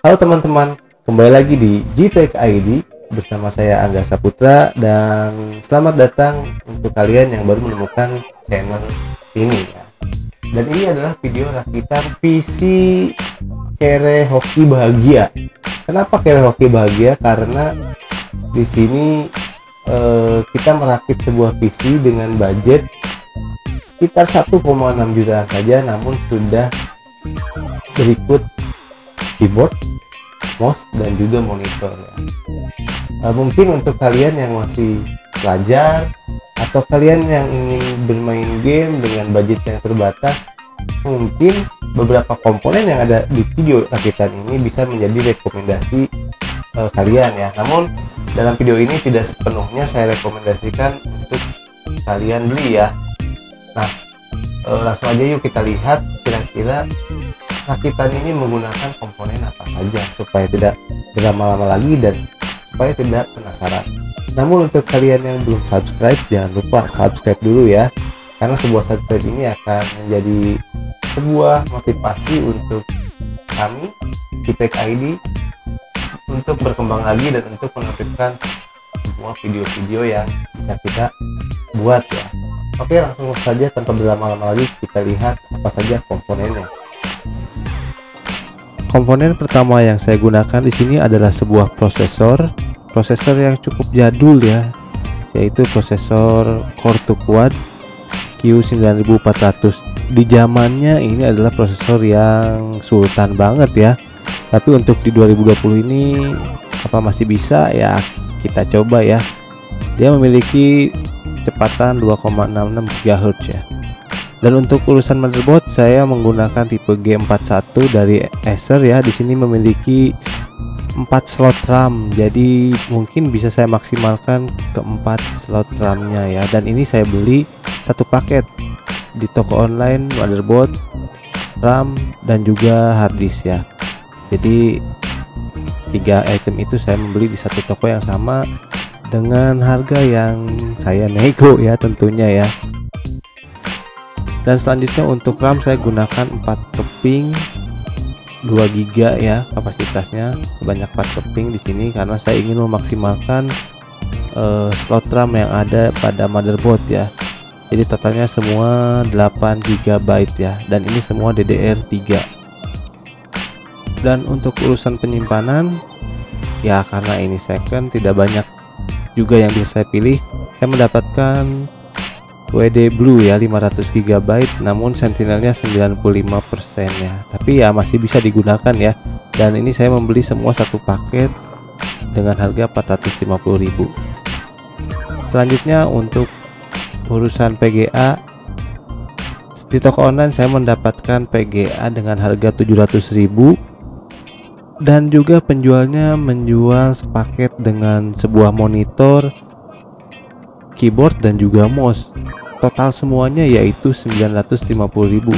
Halo teman-teman, kembali lagi di GTech ID bersama saya Angga Saputra, dan selamat datang untuk kalian yang baru menemukan channel ini ya. Dan ini adalah video rakitan PC kere hoki bahagia. Kenapa kere hoki bahagia? Karena di sini kita merakit sebuah PC dengan budget sekitar 1,6 jutaan saja, namun sudah berikut keyboard, mouse, dan juga monitor ya. Mungkin untuk kalian yang masih pelajar atau kalian yang ingin bermain game dengan budget yang terbatas, mungkin beberapa komponen yang ada di video rakitan ini bisa menjadi rekomendasi kalian ya. Namun dalam video ini tidak sepenuhnya saya rekomendasikan untuk kalian beli ya. Nah, langsung aja yuk kita lihat kira-kira rakitan ini menggunakan komponen apa saja supaya tidak berlama-lama lagi dan supaya tidak penasaran. Namun untuk kalian yang belum subscribe, jangan lupa subscribe dulu ya, karena sebuah subscribe ini akan menjadi sebuah motivasi untuk kami GTech ID untuk berkembang lagi dan untuk menampilkan sebuah video-video yang bisa kita buat ya. Oke, langsung saja tanpa berlama-lama lagi kita lihat apa saja komponennya. Komponen pertama yang saya gunakan di sini adalah sebuah prosesor yang cukup jadul ya, yaitu prosesor Core 2 Quad Q9400. Di zamannya ini adalah prosesor yang sultan banget ya, tapi untuk di 2020 ini apa masih bisa ya, kita coba ya. Dia memiliki kecepatan 2,66 GHz ya. Dan untuk urusan motherboard, saya menggunakan tipe G41 dari Acer ya. Di sini memiliki 4 slot RAM, jadi mungkin bisa saya maksimalkan ke 4 slot RAM-nya ya. Dan ini saya beli satu paket di toko online, motherboard, RAM, dan juga hard disk ya. Jadi 3 item itu saya membeli di satu toko yang sama dengan harga yang saya nego ya tentunya ya. Dan selanjutnya untuk RAM saya gunakan 4 keping 2 GB ya kapasitasnya, sebanyak 4 keping di sini karena saya ingin memaksimalkan slot RAM yang ada pada motherboard ya. Jadi totalnya semua 8 GB ya, dan ini semua DDR3. Dan untuk urusan penyimpanan ya, karena ini second tidak banyak juga yang bisa saya pilih, saya mendapatkan WD Blue ya 500 GB, namun sentinelnya 95% ya, tapi ya masih bisa digunakan ya. Dan ini saya membeli semua satu paket dengan harga 450.000. Selanjutnya untuk urusan PGA, di toko online saya mendapatkan PGA dengan harga 700.000, dan juga penjualnya menjual sepaket dengan sebuah monitor, keyboard, dan juga mouse. Total semuanya yaitu 950.000.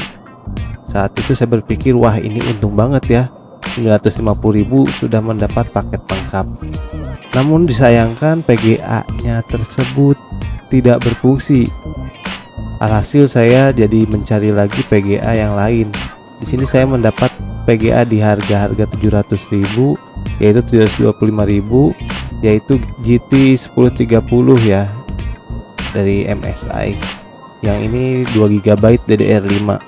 Saat itu saya berpikir, wah ini untung banget ya, 950.000 sudah mendapat paket lengkap. Namun disayangkan PGA nya tersebut tidak berfungsi. Alhasil saya jadi mencari lagi PGA yang lain. Di sini saya mendapat PGA di harga 700.000, yaitu 725.000, yaitu GT 1030 ya dari MSI. Yang ini 2 GB DDR5.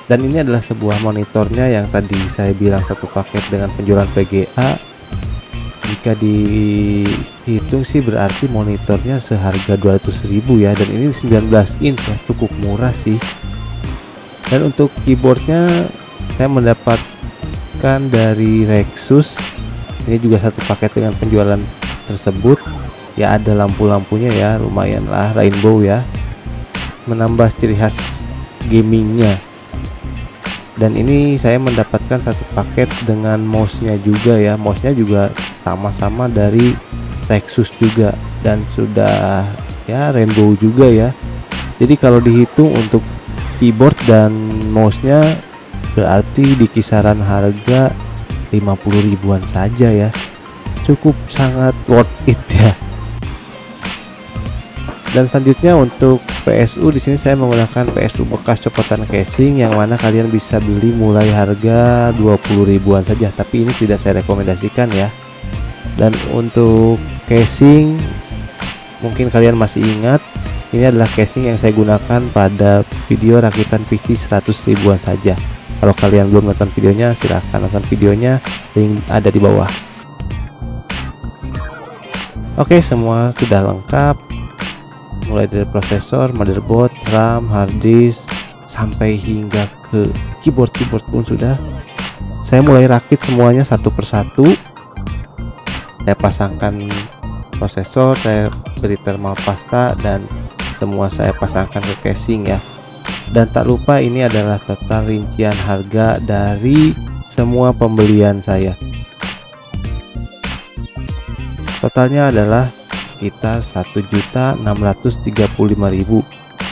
Dan ini adalah sebuah monitornya yang tadi saya bilang satu paket dengan penjualan PGA. Jika dihitung sih berarti monitornya seharga 200.000 ya, dan ini 19 inch ya, cukup murah sih. Dan untuk keyboardnya saya mendapatkan dari Rexus. Ini juga satu paket dengan penjualan tersebut ya, ada lampu-lampunya ya, lumayan lah, rainbow ya, menambah ciri khas gamingnya. Dan ini saya mendapatkan satu paket dengan mouse-nya juga ya, mouse-nya juga sama-sama dari Rexus juga, dan sudah ya rainbow juga ya. Jadi kalau dihitung untuk keyboard dan mouse-nya berarti di kisaran harga 50.000-an saja ya, cukup sangat worth it ya. Dan selanjutnya untuk PSU di sini saya menggunakan PSU bekas copotan casing yang mana kalian bisa beli mulai harga 20 ribuan saja, tapi ini tidak saya rekomendasikan ya. Dan untuk casing mungkin kalian masih ingat, ini adalah casing yang saya gunakan pada video rakitan PC 100 ribuan saja. Kalau kalian belum nonton videonya, silahkan nonton videonya, link ada di bawah. Oke, semua sudah lengkap, mulai dari prosesor, motherboard, RAM, hard disk, sampai hingga ke keyboard pun sudah. Saya mulai rakit semuanya satu persatu. Saya pasangkan prosesor, saya beri thermal pasta, dan semua saya pasangkan ke casing ya. Dan tak lupa ini adalah total rincian harga dari semua pembelian saya. Totalnya adalah sekitar 1.635.000,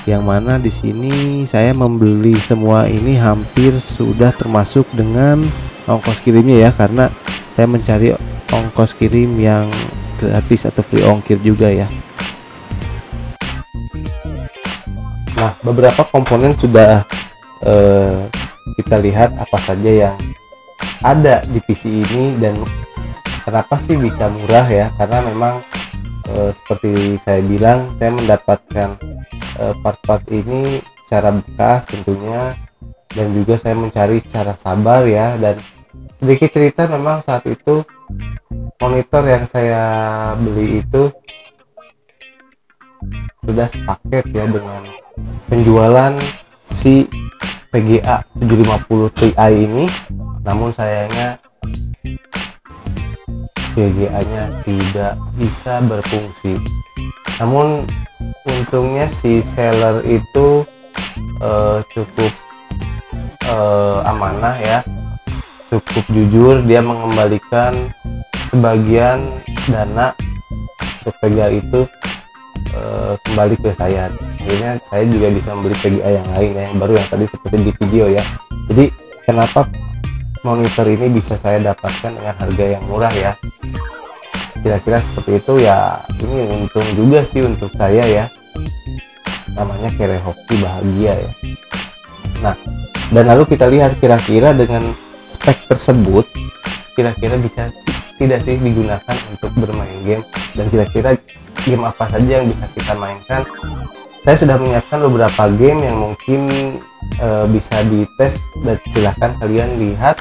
yang mana di sini saya membeli semua ini hampir sudah termasuk dengan ongkos kirimnya ya, karena saya mencari ongkos kirim yang gratis atau free ongkir juga ya. Nah, beberapa komponen sudah kita lihat apa saja yang ada di PC ini dan kenapa sih bisa murah ya, karena memang seperti saya bilang, saya mendapatkan part-part ini secara bekas tentunya, dan juga saya mencari secara sabar ya. Dan sedikit cerita, memang saat itu monitor yang saya beli itu sudah sepaket ya dengan penjualan si PGA 750 Ti ini, namun sayangnya PGA-nya tidak bisa berfungsi. Namun untungnya si seller itu cukup amanah ya, cukup jujur, dia mengembalikan sebagian dana untuk PGA itu kembali ke saya. Akhirnya saya juga bisa membeli PGA yang lain ya, yang baru, yang tadi seperti di video ya. Jadi kenapa monitor ini bisa saya dapatkan dengan harga yang murah ya, kira-kira seperti itu ya. Ini untung juga sih untuk saya ya, namanya kere hoki bahagia ya. Nah, dan lalu kita lihat kira-kira dengan spek tersebut, kira-kira bisa tidak sih digunakan untuk bermain game, dan kira-kira game apa saja yang bisa kita mainkan. Saya sudah menyiapkan beberapa game yang mungkin bisa dites, dan silahkan kalian lihat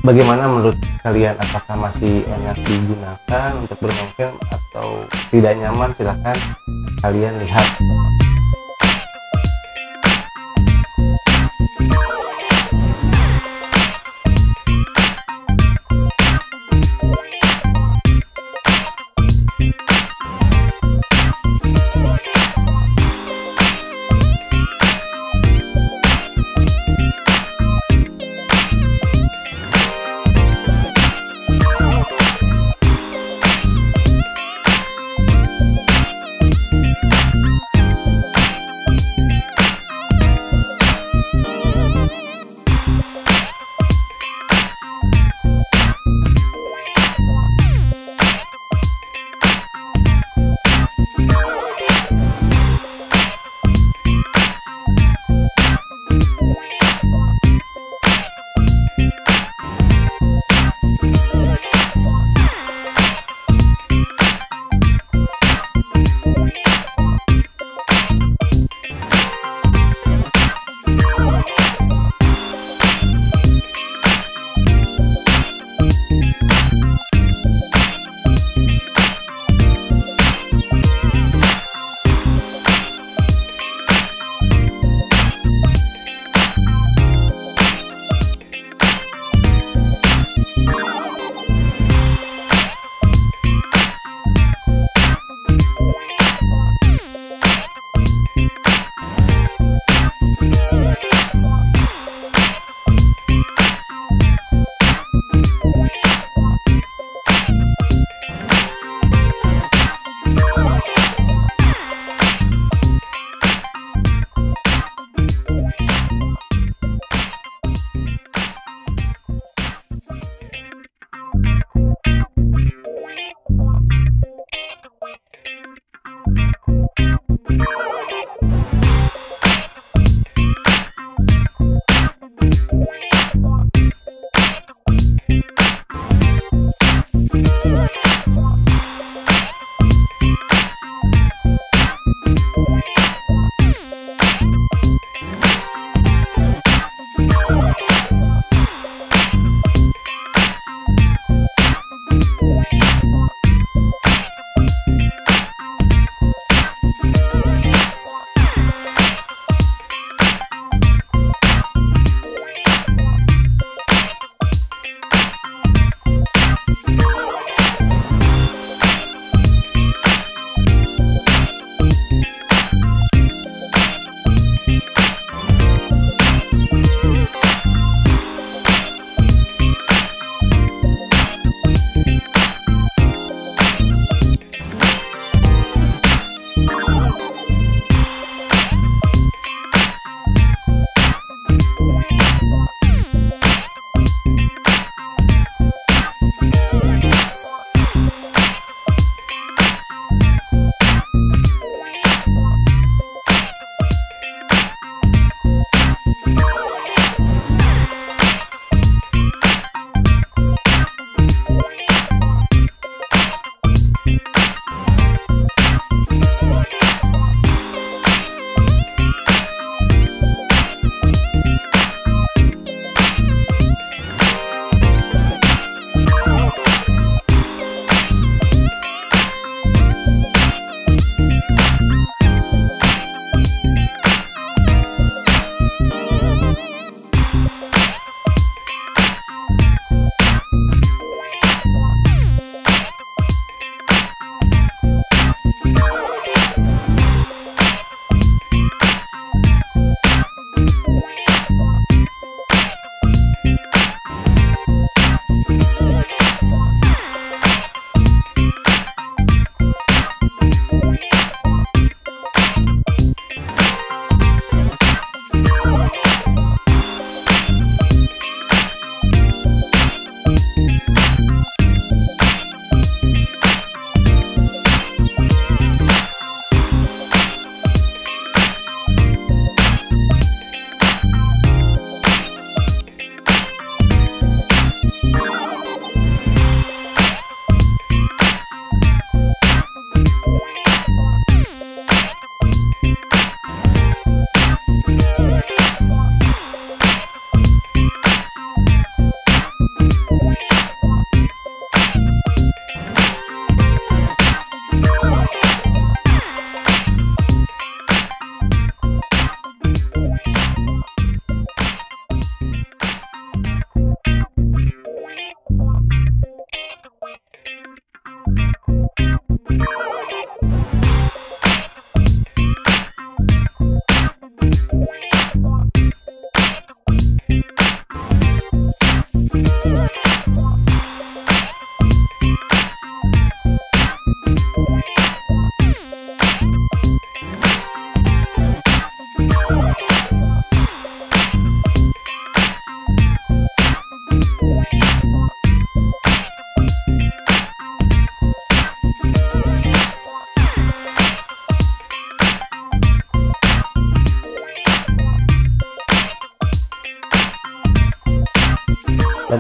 bagaimana menurut kalian, apakah masih enak digunakan untuk bermain game atau tidak nyaman. Silahkan kalian lihat.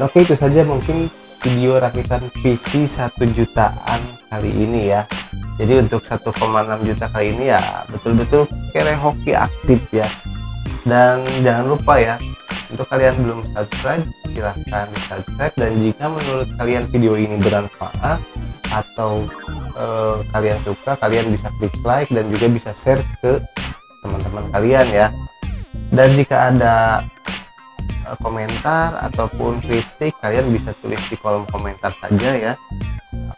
Dan oke, itu saja mungkin video rakitan PC 1 jutaan kali ini ya. Jadi untuk 1,6 juta kali ini ya betul-betul kere hoki aktif ya. Dan jangan lupa ya, untuk kalian belum subscribe silahkan di subscribe, dan jika menurut kalian video ini bermanfaat atau kalian suka, kalian bisa klik like dan juga bisa share ke teman-teman kalian ya. Dan jika ada komentar ataupun kritik, kalian bisa tulis di kolom komentar saja ya.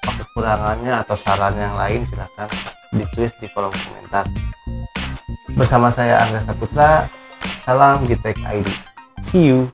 Apa kekurangannya atau saran yang lain silahkan ditulis di kolom komentar. Bersama saya Angga Saputra, salam Jitek ID, see you.